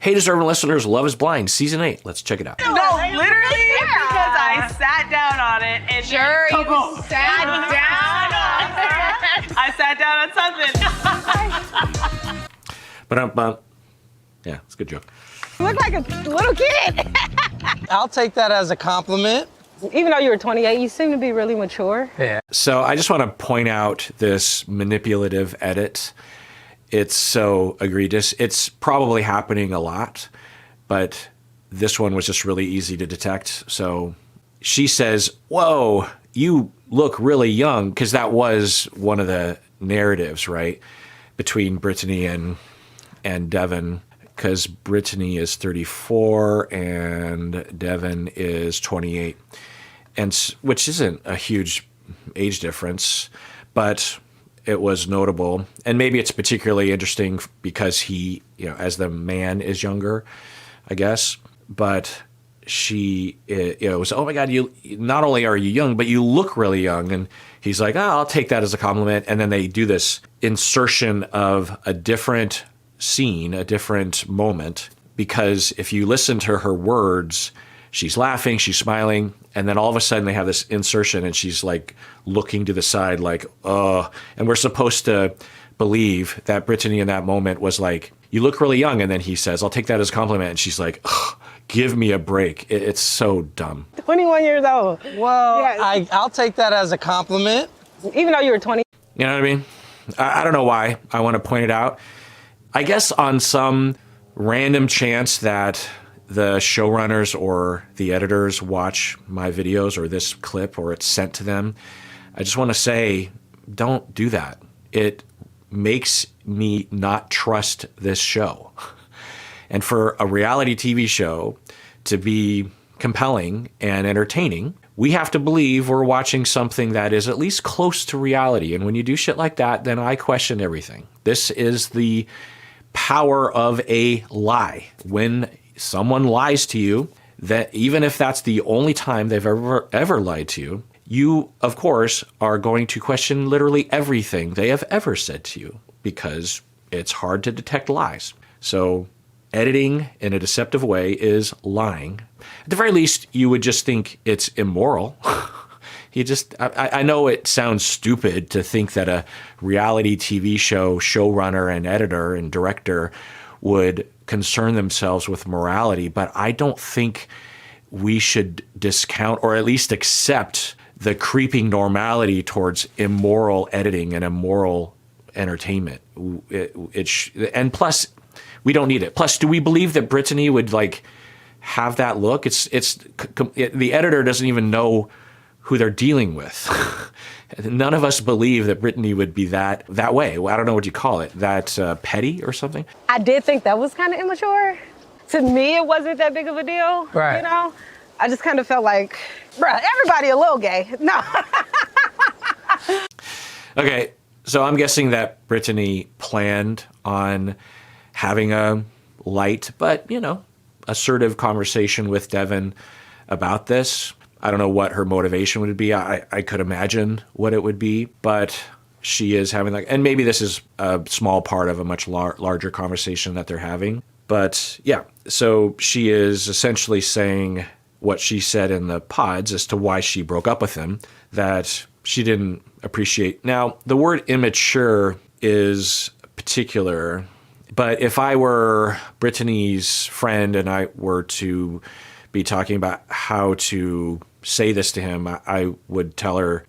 Hey, deserving listeners, Love is Blind, Season 8. Let's check it out. No, literally, because I sat down on it and Sure, you sat down on it. I sat down on something. But yeah, it's a good joke. You look like a little kid. I'll take that as a compliment. Even though you were 28, you seem to be really mature. Yeah. So I just want to point out this manipulative edit. It's so egregious. It's probably happening a lot, but this one was just really easy to detect. So she says, "Whoa, you look really young," because that was one of the narratives, right, between Brittany and Devon, because Brittany is 34 and Devon is 28, and which isn't a huge age difference, but it was notable. And maybe it's particularly interesting because he, as the man is younger, I guess. But she, was, "Oh my God, you not only are you young, but you look really young." And he's like, "Oh, I'll take that as a compliment." And then they do this insertion of a different scene, a different moment, because if you listen to her words, she's laughing, she's smiling, and then all of a sudden they have this insertion and she's like looking to the side like, "Oh," and we're supposed to believe that Brittany in that moment was like, "You look really young," and then he says, "I'll take that as a compliment," and she's like, "Ugh, give me a break." It's so dumb. 21 years old. Well, Yeah. I'll take that as a compliment. Even though you were 20. You know what I mean? I don't know why I want to point it out. I guess on some random chance that the showrunners or the editors watch my videos or this clip or it's sent to them, I just want to say, don't do that. It makes me not trust this show. And for a reality TV show to be compelling and entertaining, we have to believe we're watching something that is at least close to reality. And when you do shit like that, then I question everything. This is the power of a lie. When someone lies to you, that even if that's the only time they've ever lied to you, you, of course, are going to question literally everything they have ever said to you because it's hard to detect lies. So editing in a deceptive way is lying. At the very least, you would just think it's immoral. I know it sounds stupid to think that a reality TV show showrunner and editor and director would concern themselves with morality, but I don't think we should discount or at least accept the creeping normality towards immoral editing and immoral entertainment. And plus, we don't need it. Plus, do we believe that Brittany would have that look? The editor doesn't even know who they're dealing with. None of us believe that Brittany would be that way. Well, I don't know what you call it, that petty or something. I did think that was kind of immature. To me, it wasn't that big of a deal. Right. I just kind of felt like, bruh, everybody a little gay. No. Okay, so I'm guessing that Brittany planned on having a light but, assertive conversation with Devon about this. I don't know what her motivation would be. I could imagine what it would be, but she is having and maybe this is a small part of a much larger conversation that they're having. But yeah, so she is essentially saying what she said in the pods as to why she broke up with him, that she didn't appreciate. Now, the word immature is particular, but if I were Brittany's friend and I were to be talking about how to say this to him, I would tell her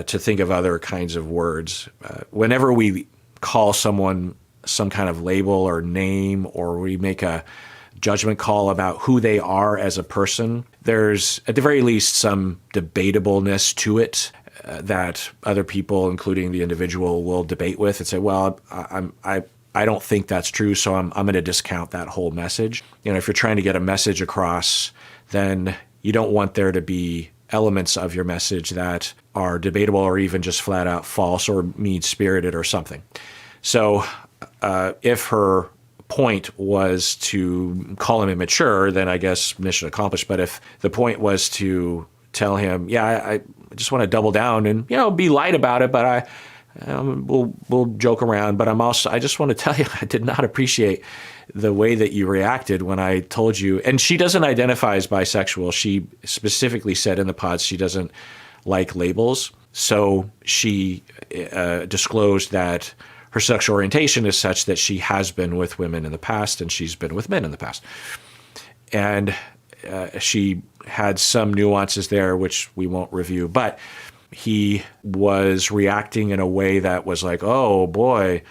to think of other kinds of words. Whenever we call someone some kind of label or name, or we make a judgment call about who they are as a person, there's at the very least some debatableness to it that other people, including the individual, will debate with and say, well, I don't think that's true, so I'm going to discount that whole message. If you're trying to get a message across, then you don't want there to be elements of your message that are debatable or even just flat out false or mean-spirited or something. So if her point was to call him immature, then I guess mission accomplished. But if the point was to tell him, yeah, I just want to double down and, be light about it, but we'll joke around, but I just want to tell you, I did not appreciate the way that you reacted when I told you. And she doesn't identify as bisexual. She specifically said in the pods she doesn't like labels. So she disclosed that her sexual orientation is such that she has been with women in the past and she's been with men in the past. And she had some nuances there, which we won't review, but he was reacting in a way that was like, oh boy,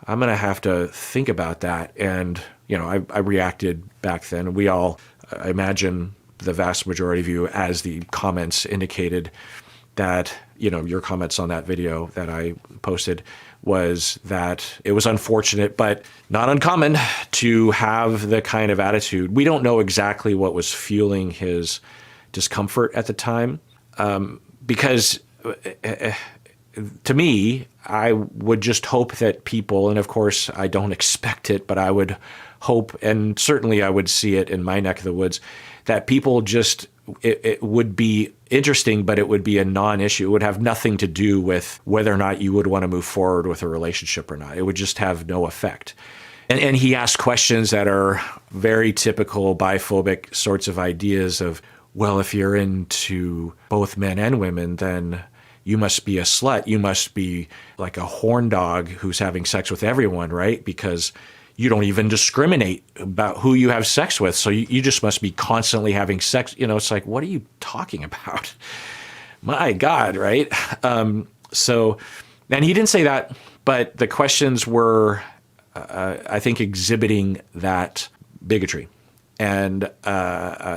I'm going to have to think about that. And, I reacted back then. We all, I imagine the vast majority of you, as the comments indicated, that, your comments on that video that I posted was that it was unfortunate, but not uncommon to have the kind of attitude. We don't know exactly what was fueling his discomfort at the time, because to me, I would just hope that people, and of course I don't expect it, but I would hope, and certainly I would see it in my neck of the woods, that people just, it would be interesting, but it would be a non-issue. It would have nothing to do with whether or not you would want to move forward with a relationship or not. It would just have no effect. And he asked questions that are very typical biphobic sorts of ideas of, well, if you're into both men and women, then you must be a slut. You must be like a horn dog who's having sex with everyone, right? Because you don't even discriminate about who you have sex with. So you just must be constantly having sex. It's like, what are you talking about? My God, right? And he didn't say that, but the questions were, I think, exhibiting that bigotry. And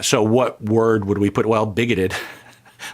so what word would we put? Well, bigoted.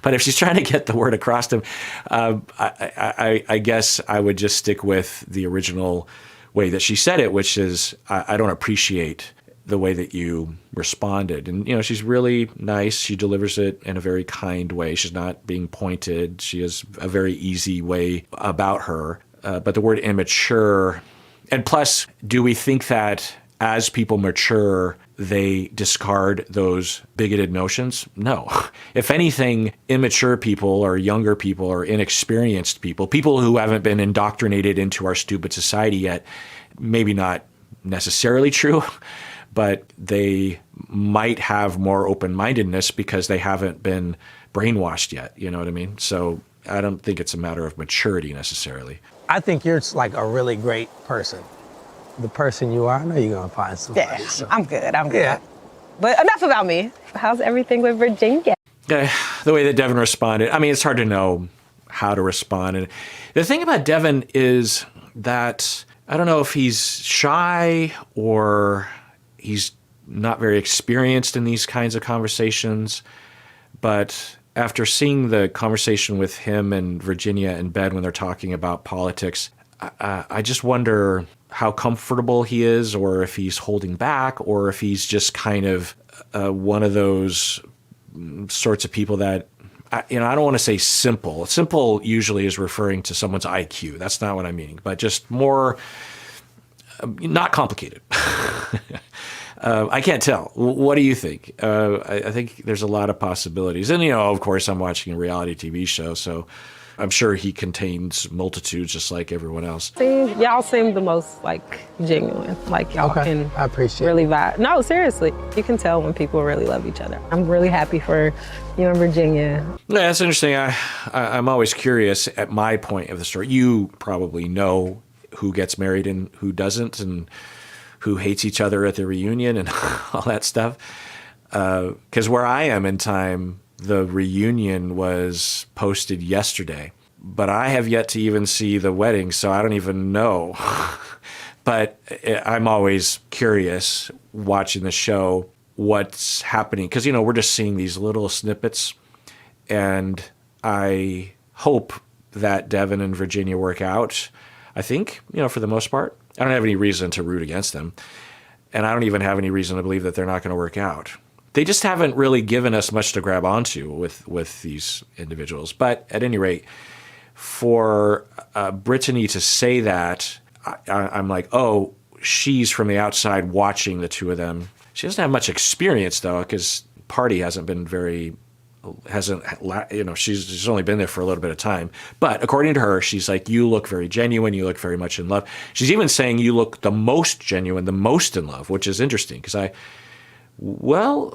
But if she's trying to get the word across to him, I guess I would just stick with the original way that she said it, which is, I don't appreciate the way that you responded. And, she's really nice. She delivers it in a very kind way. She's not being pointed. She has a very easy way about her. But the word immature, and plus, do we think that as people mature, they discard those bigoted notions? No. If anything, immature people or younger people or inexperienced people who haven't been indoctrinated into our stupid society yet, maybe not necessarily true, but they might have more open-mindedness because they haven't been brainwashed yet. You know what I mean? So I don't think it's a matter of maturity necessarily. I think you're like a really great person. The person you are, I know you're going to find somebody. Yeah, So. I'm good. Yeah. But enough about me. How's everything with Virginia? The way that Devon responded, I mean, it's hard to know how to respond. And the thing about Devon is that I don't know if he's shy or he's not very experienced in these kinds of conversations. But after seeing the conversation with him and Virginia in bed when they're talking about politics, I just wonder how comfortable he is, or if he's holding back, or if he's just kind of one of those sorts of people that, I don't want to say simple. Simple usually is referring to someone's IQ. That's not what I'm meaning, but just more not complicated. I can't tell. What do you think? I think there's a lot of possibilities. And, of course, I'm watching a reality TV show, so I'm sure he contains multitudes just like everyone else. Y'all seem the most, genuine. Y'all can I appreciate really vibe. No, seriously. You can tell when people really love each other. I'm really happy for you and Virginia. Yeah, that's interesting. I'm always curious at my point of the story. You probably know who gets married and who doesn't, and who hates each other at the reunion and all that stuff. Because where I am in time, the reunion was posted yesterday, but I have yet to even see the wedding, so I don't even know. But I'm always curious watching the show what's happening, because, we're just seeing these little snippets, and I hope that Devon and Virginia work out. I think, for the most part, I don't have any reason to root against them, and I don't even have any reason to believe that they're not going to work out. They just haven't really given us much to grab onto with these individuals. But at any rate, for Brittany to say that, I'm like, oh, she's from the outside watching the two of them. She doesn't have much experience, though, because Party hasn't been very hasn't, she's only been there for a little bit of time. But according to her, she's like, you look very genuine. You look very much in love. She's even saying you look the most genuine, the most in love, which is interesting because I would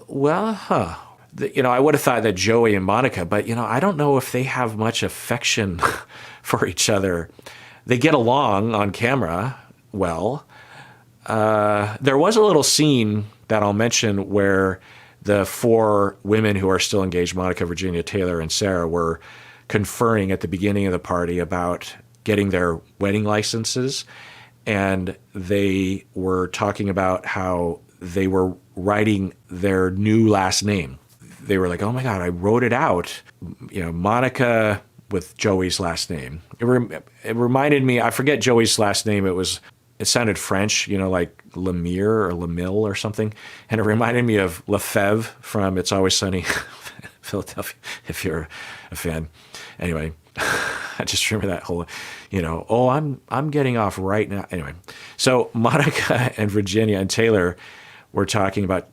have thought that Joey and Monica, but, I don't know if they have much affection for each other. They get along on camera well. There was a little scene that I'll mention where the 4 women who are still engaged, Monica, Virginia, Taylor, and Sarah, were conferring at the beginning of the party about getting their wedding licenses. And they were talking about how they were writing their new last name. They were like, oh my God, I wrote it out. Monica with Joey's last name. It reminded me, I forget Joey's last name. It sounded French, like Lemire or Lemille or something. And it reminded me of Lefebvre from It's Always Sunny in Philadelphia, if you're a fan. Anyway, I just remember that whole, I'm getting off right now. Anyway, so Monica and Virginia and Taylor were talking about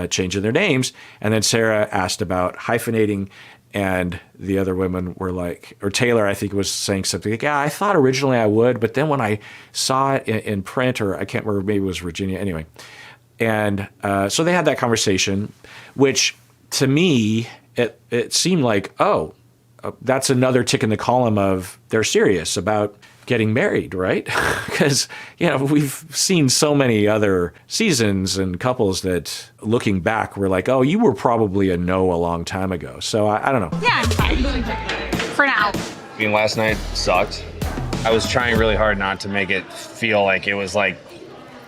changing their names. And then Sarah asked about hyphenating. And the other women were like, or Taylor, I think, was saying something like, yeah, I thought originally I would, but then when I saw it in print, or I can't remember, maybe it was Virginia, anyway. And so they had that conversation, which to me, it seemed like, that's another tick in the column of they're serious about getting married, right? Because, we've seen so many other seasons and couples that looking back, we're like, oh, you were probably a no a long time ago. So I don't know. Yeah, I'm fine. For now. Last night sucked. I was trying really hard not to make it feel like it was like,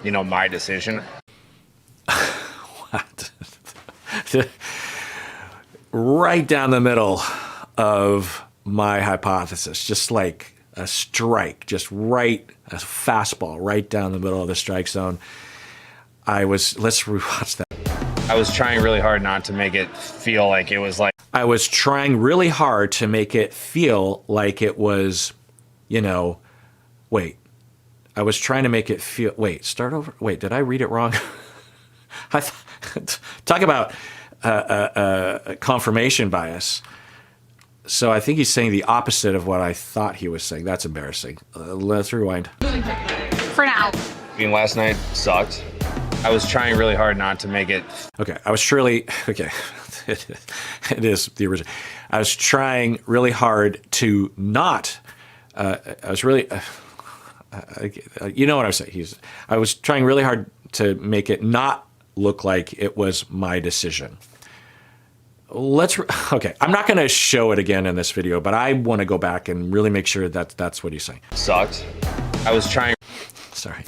my decision. What? Right down the middle of my hypothesis, just like a strike, a fastball right down the middle of the strike zone. Let's rewatch that. I was trying really hard not to make it feel like it was like. I was trying really hard to make it feel like it was, wait. I was trying to make it feel, start over. Wait, did I read it wrong? Talk about confirmation bias. So I think he's saying the opposite of what I thought he was saying. That's embarrassing. Let's rewind. For now. Last night sucked. I was trying really hard not to make it. Okay. It is the original. I was trying really hard to not. You know what I'm saying. I was trying really hard to make it not look like it was my decision. Okay, I'm not going to show it again in this video, but I want to go back and really make sure that that's what he's saying. Sucked. I was trying. Sorry.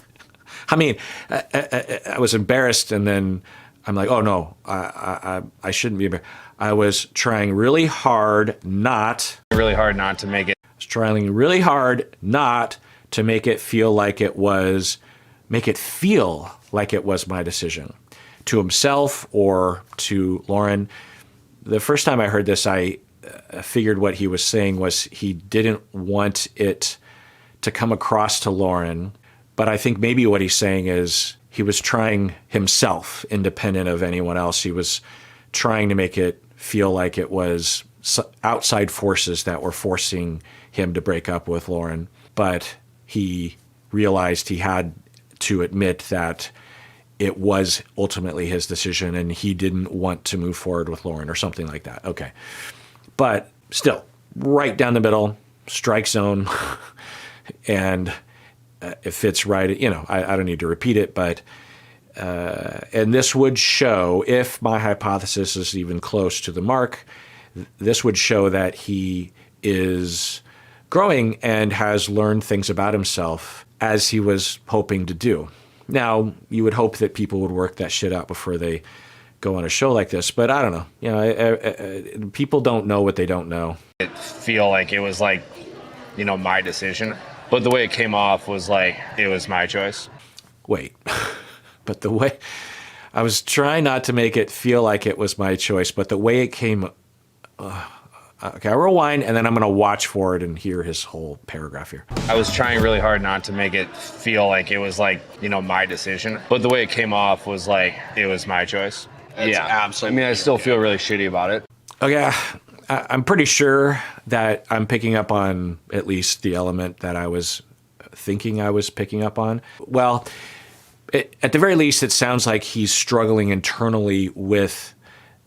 I mean, I was embarrassed, and then I'm like, oh no, I shouldn't be embarrassed. I was trying really hard not. Really hard not to make it. I was trying really hard not to make it feel like it was my decision to himself or to Lauren. The first time I heard this, I figured what he was saying was he didn't want it to come across to Lauren. But I think maybe what he's saying is he was trying himself, independent of anyone else. He was trying to make it feel like it was outside forces that were forcing him to break up with Lauren. But he realized he had to admit that it was ultimately his decision and he didn't want to move forward with Lauren or something like that. Okay. But still, right down the middle, strike zone. And it fits right. I don't need to repeat it, but, and this would show, if my hypothesis is even close to the mark, this would show that he is growing and has learned things about himself as he was hoping to do. Now, you would hope that people would work that shit out before they go on a show like this, but I don't know. People don't know what they don't know. It feel like it was like, my decision. But the way it came off was like it was my choice. Wait, but the way I was trying not to make it feel like it was my choice, but the way it came. Okay, I'll rewind, and then I'm going to watch for it and hear his whole paragraph here. I was trying really hard not to make it feel like it was like, my decision. But the way it came off was like it was my choice. That's absolutely. I still feel really shitty about it. Okay, I'm pretty sure that I'm picking up on at least the element that I was thinking I was picking up on. Well, at the very least, it sounds like he's struggling internally with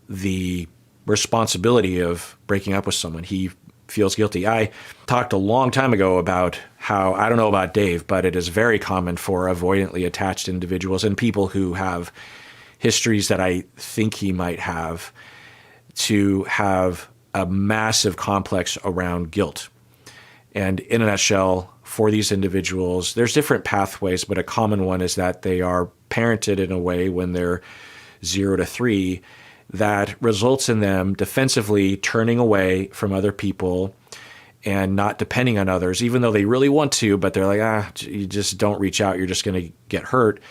the responsibility of breaking up with someone. He feels guilty. I talked a long time ago about how, I don't know about Dave, but it is very common for avoidantly attached individuals and people who have histories that I think he might have to have a massive complex around guilt. And in a nutshell, for these individuals, there's different pathways, but a common one is that they are parented in a way when they're 0 to 3 that results in them defensively turning away from other people and not depending on others, even though they really want to, but they're like, you just don't reach out, you're just going to get hurt.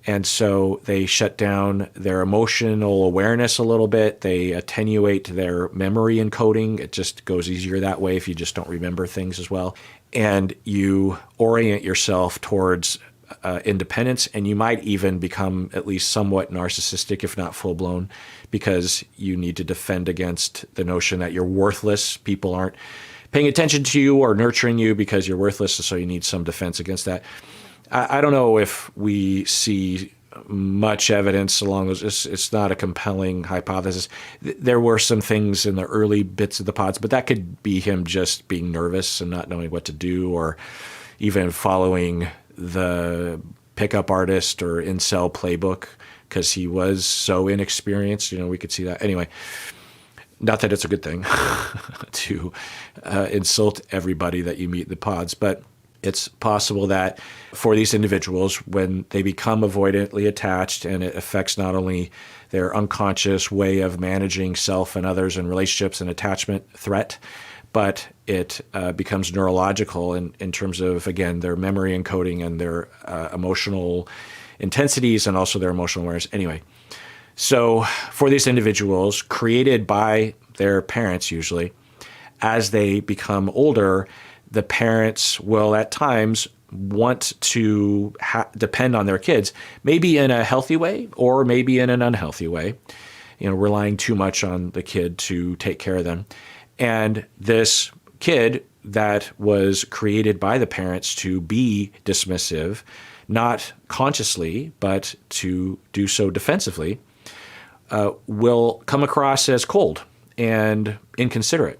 And so they shut down their emotional awareness a little bit. They attenuate their memory encoding. It just goes easier that way if you just don't remember things as well. And you orient yourself towards independence, and you might even become at least somewhat narcissistic, if not full-blown, because you need to defend against the notion that you're worthless. People aren't paying attention to you or nurturing you because you're worthless, so you need some defense against that. I don't know if we see much evidence along those. It's not a compelling hypothesis. There were some things in the early bits of the pods, but that could be him just being nervous and not knowing what to do, or even following the pickup artist or incel playbook because he was so inexperienced. We could see that. Anyway, not that it's a good thing to insult everybody that you meet in the pods, but it's possible that for these individuals, when they become avoidantly attached, and it affects not only their unconscious way of managing self and others and relationships and attachment threat, but it becomes neurological in terms of, again, their memory encoding and their emotional intensities and also their emotional awareness. Anyway, so for these individuals, created by their parents usually, as they become older, the parents will at times want to depend on their kids, maybe in a healthy way or maybe in an unhealthy way, relying too much on the kid to take care of them. And this kid that was created by the parents to be dismissive, not consciously, but to do so defensively, will come across as cold and inconsiderate.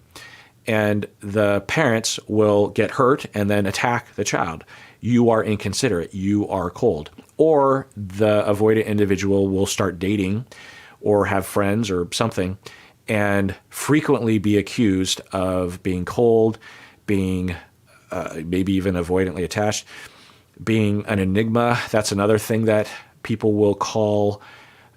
And the parents will get hurt and then attack the child. You are inconsiderate. You are cold. Or the avoidant individual will start dating or have friends or something and frequently be accused of being cold, being maybe even avoidantly attached, being an enigma. That's another thing that people will call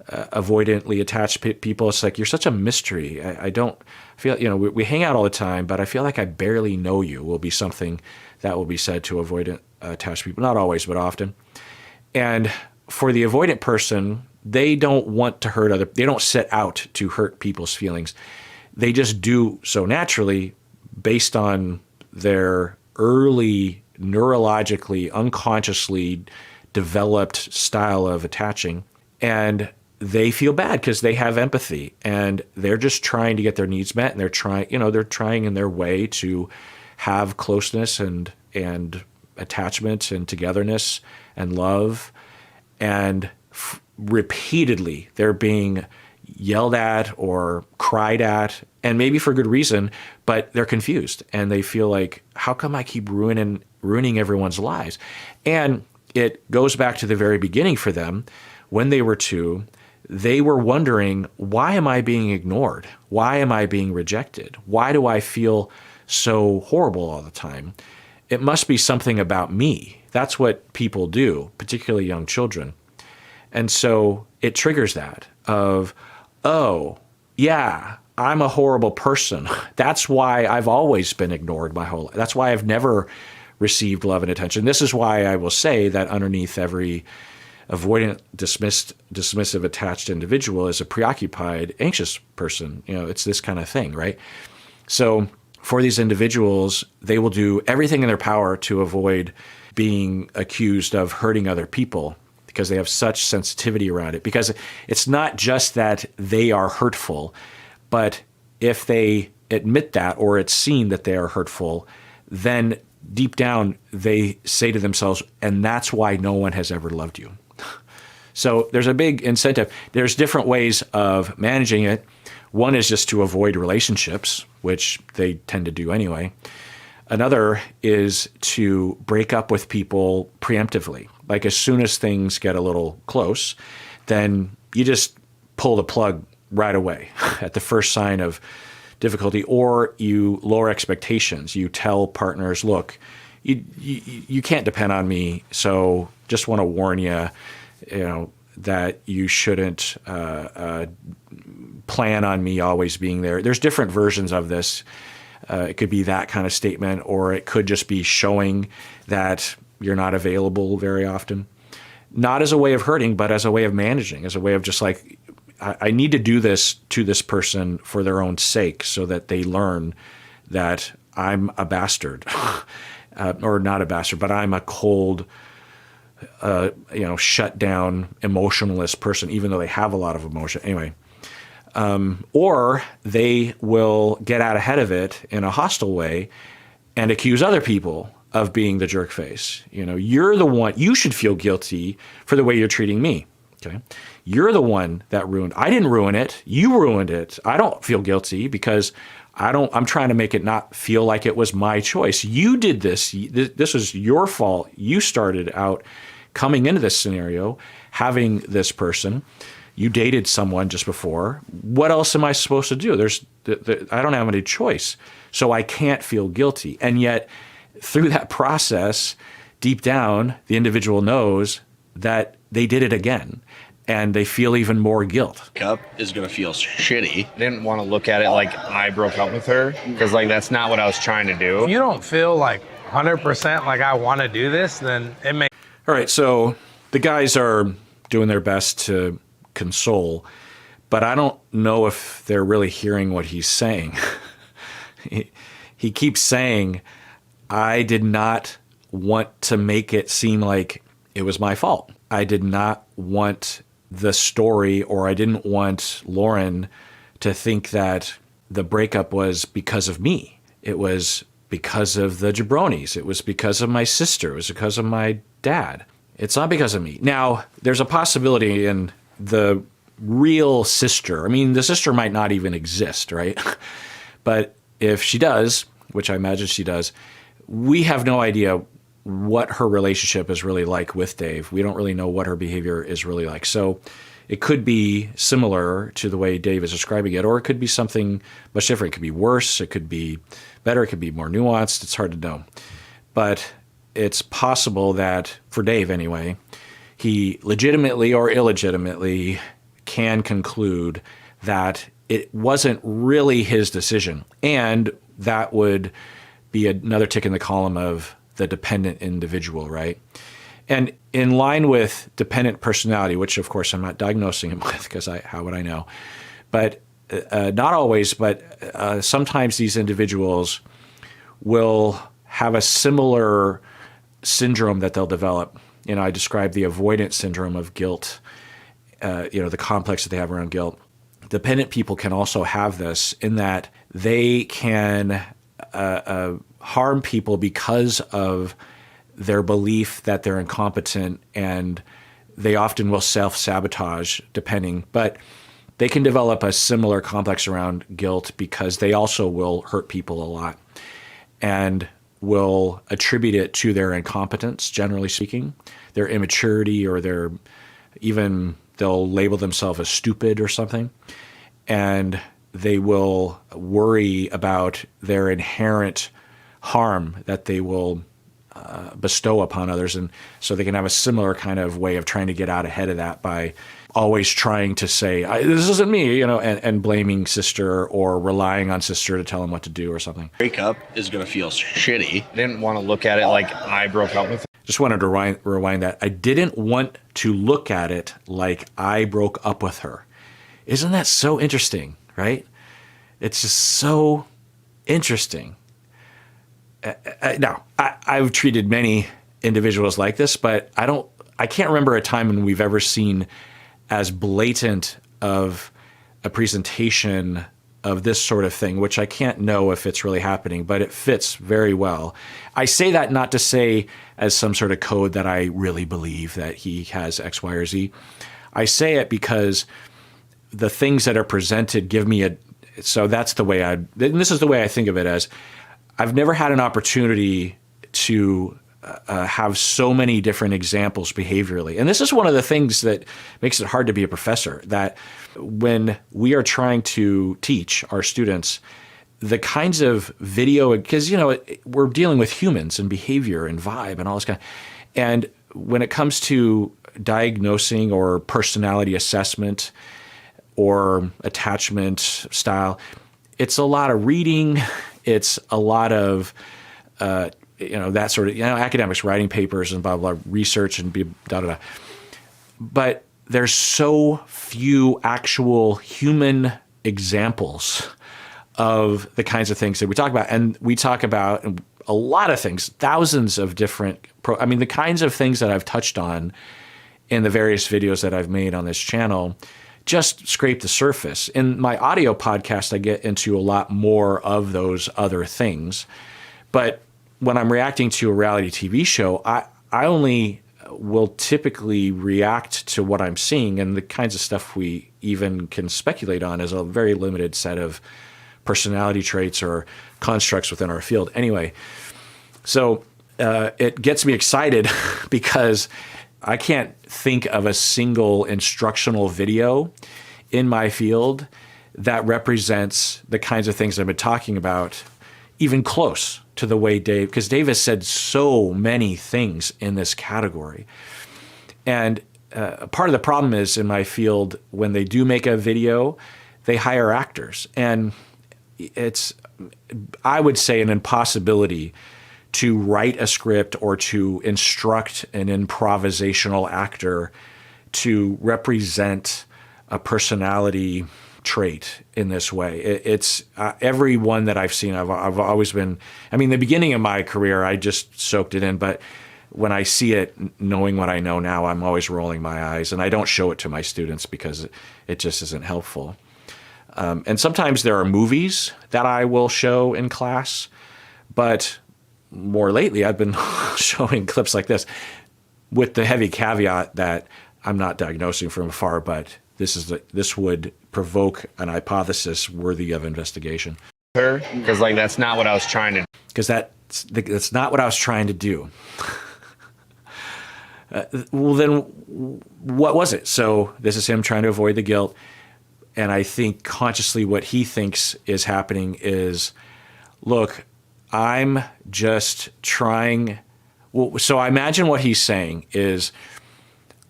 avoidantly attached people. It's like, you're such a mystery. I don't feel, we hang out all the time, but I feel like I barely know you, will be something that will be said to avoidant attached people. Not always, but often. And for the avoidant person, they don't want to hurt they don't set out to hurt people's feelings. They just do so naturally based on their early neurologically, unconsciously developed style of attaching. And they feel bad because they have empathy and they're just trying to get their needs met, and they're trying in their way to have closeness and attachment and togetherness and love. And repeatedly they're being yelled at or cried at, and maybe for good reason, but they're confused and they feel like, how come I keep ruining everyone's lives? And it goes back to the very beginning for them. When they were 2, they were wondering, why am I being ignored? Why am I being rejected? Why do I feel so horrible all the time? It must be something about me. That's what people do, particularly young children. And so it triggers that of, oh, yeah, I'm a horrible person. That's why I've always been ignored my whole life. That's why I've never received love and attention. This is why I will say that underneath every avoidant, dismissive, attached individual is a preoccupied, anxious person. It's this kind of thing, right? So for these individuals, they will do everything in their power to avoid being accused of hurting other people because they have such sensitivity around it. Because it's not just that they are hurtful, but if they admit that or it's seen that they are hurtful, then deep down they say to themselves, and that's why no one has ever loved you. So there's a big incentive. There's different ways of managing it. One is just to avoid relationships, which they tend to do anyway. Another is to break up with people preemptively. Like as soon as things get a little close, then you just pull the plug right away at the first sign of difficulty, or you lower expectations. You tell partners, look, you can't depend on me, so just want to warn you, that you shouldn't plan on me always being there. There's different versions of this. It could be that kind of statement, or it could just be showing that you're not available very often. Not as a way of hurting, but as a way of managing, as a way of just like, I need to do this to this person for their own sake so that they learn that I'm a bastard. Or not a bastard, but I'm a cold, shut down, emotionless person, even though they have a lot of emotion. Anyway. Or they will get out ahead of it in a hostile way and accuse other people of being the jerk face. You're the one, you should feel guilty for the way you're treating me. Okay. You're the one that ruined. I didn't ruin it. You ruined it. I don't feel guilty because I'm trying to make it not feel like it was my choice. You did this. This was your fault. You started out coming into this scenario, having this person. You dated someone just before. What else am I supposed to do? I don't have any choice. So I can't feel guilty. And yet through that process, deep down, the individual knows that they did it again. And they feel even more guilt. Up is going to feel shitty. I didn't want to look at it like I broke up with her, because like that's not what I was trying to do. If you don't feel like 100% like I want to do this, then it may. All right, so the guys are doing their best to console, but I don't know if they're really hearing what he's saying. He keeps saying, I did not want to make it seem like it was my fault. I did not want the story, or I didn't want Lauren to think that the breakup was because of me. It was because of the jabronis. It was because of my sister. It was because of my dad. It's not because of me. Now, there's a possibility in the real sister. I mean, the sister might not even exist, right? But if she does, which I imagine she does, we have no idea what her relationship is really like with Dave. We don't really know what her behavior is really like. So it could be similar to the way Dave is describing it, or it could be something much different. It could be worse. It could be better. It could be more nuanced. It's hard to know. But it's possible that, for Dave anyway, he legitimately or illegitimately can conclude that it wasn't really his decision. And that would be another tick in the column of the dependent individual, right? And in line with dependent personality, which of course I'm not diagnosing him with because how would I know? But not always, but sometimes these individuals will have a similar syndrome that they'll develop. I described the avoidance syndrome of guilt, the complex that they have around guilt. Dependent people can also have this in that they can harm people because of their belief that they're incompetent, and they often will self-sabotage depending. But they can develop a similar complex around guilt because they also will hurt people a lot and will attribute it to their incompetence, generally speaking, their immaturity, or they'll label themselves as stupid or something. And they will worry about their inherent harm that they will bestow upon others. And so they can have a similar kind of way of trying to get out ahead of that by always trying to say, this isn't me, and blaming sister or relying on sister to tell them what to do or something. Breakup is going to feel shitty. I didn't want to look at it like I broke up with her. Just wanted to rewind that. I didn't want to look at it like I broke up with her. Isn't that so interesting, right? It's just so interesting. Now, I've treated many individuals like this, but I can't remember a time when we've ever seen as blatant of a presentation of this sort of thing, which I can't know if it's really happening, but it fits very well. I say that not to say as some sort of code that I really believe that he has X, Y, or Z. I say it because the things that are presented give me so that's the way and this is the way I think of it as, I've never had an opportunity to have so many different examples behaviorally. And this is one of the things that makes it hard to be a professor, that when we are trying to teach our students the kinds of video, because, we're dealing with humans and behavior and vibe and all this kind of, and when it comes to diagnosing or personality assessment or attachment style, it's a lot of reading. It's a lot of, that sort of, academics writing papers and blah, blah, research and da, da, da. But there's so few actual human examples of the kinds of things that we talk about. And we talk about a lot of things, thousands of different, the kinds of things that I've touched on in the various videos that I've made on this channel just scrape the surface. In my audio podcast, I get into a lot more of those other things. But when I'm reacting to a reality TV show, I only will typically react to what I'm seeing, and the kinds of stuff we even can speculate on is a very limited set of personality traits or constructs within our field. Anyway, so it gets me excited because I can't think of a single instructional video in my field that represents the kinds of things I've been talking about, even close to the way Dave, because Dave has said so many things in this category. And part of the problem is in my field, when they do make a video, they hire actors. And it's, I would say, an impossibility to write a script or to instruct an improvisational actor to represent a personality trait in this way. It's every one that I've seen, I've always been, the beginning of my career, I just soaked it in, but when I see it, knowing what I know now, I'm always rolling my eyes, and I don't show it to my students because it just isn't helpful. And sometimes there are movies that I will show in class, but more lately I've been showing clips like this with the heavy caveat that I'm not diagnosing from afar, but this would provoke an hypothesis worthy of investigation. Because that's not what I was trying to. Because that's not what I was trying to do. Well, then what was it? So this is him trying to avoid the guilt. And I think consciously what he thinks is happening is, look, I'm just trying. Well, so I imagine what he's saying is,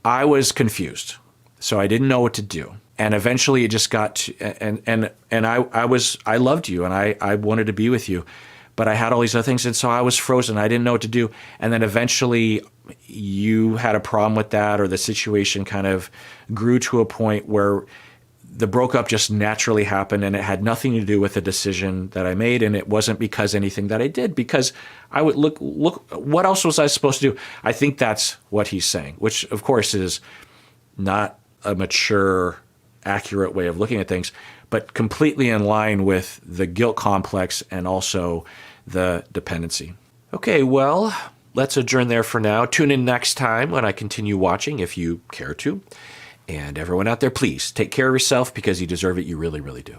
I was confused. So I didn't know what to do. And eventually it just got to, and I loved you and I wanted to be with you, but I had all these other things. And so I was frozen. I didn't know what to do. And then eventually you had a problem with that, or the situation kind of grew to a point where the breakup just naturally happened, and it had nothing to do with the decision that I made. And it wasn't because anything that I did, because I would look, what else was I supposed to do? I think that's what he's saying, which of course is not a mature, accurate way of looking at things, but completely in line with the guilt complex and also the dependency. Okay, well, let's adjourn there for now. Tune in next time when I continue watching, if you care to. And everyone out there, please take care of yourself, because you deserve it. You really, really do.